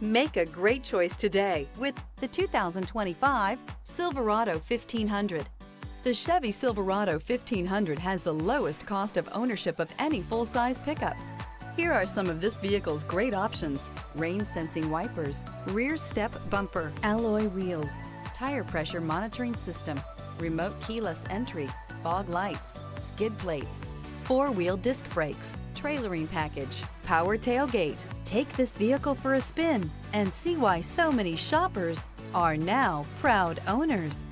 Make a great choice today with the 2025 Silverado 1500. The Chevy Silverado 1500 has the lowest cost of ownership of any full-size pickup. Here are some of this vehicle's great options: rain-sensing wipers, rear step bumper, alloy wheels, tire pressure monitoring system, remote keyless entry, fog lights, skid plates, four-wheel disc brakes, trailering package, power tailgate. Take this vehicle for a spin and see why so many shoppers are now proud owners.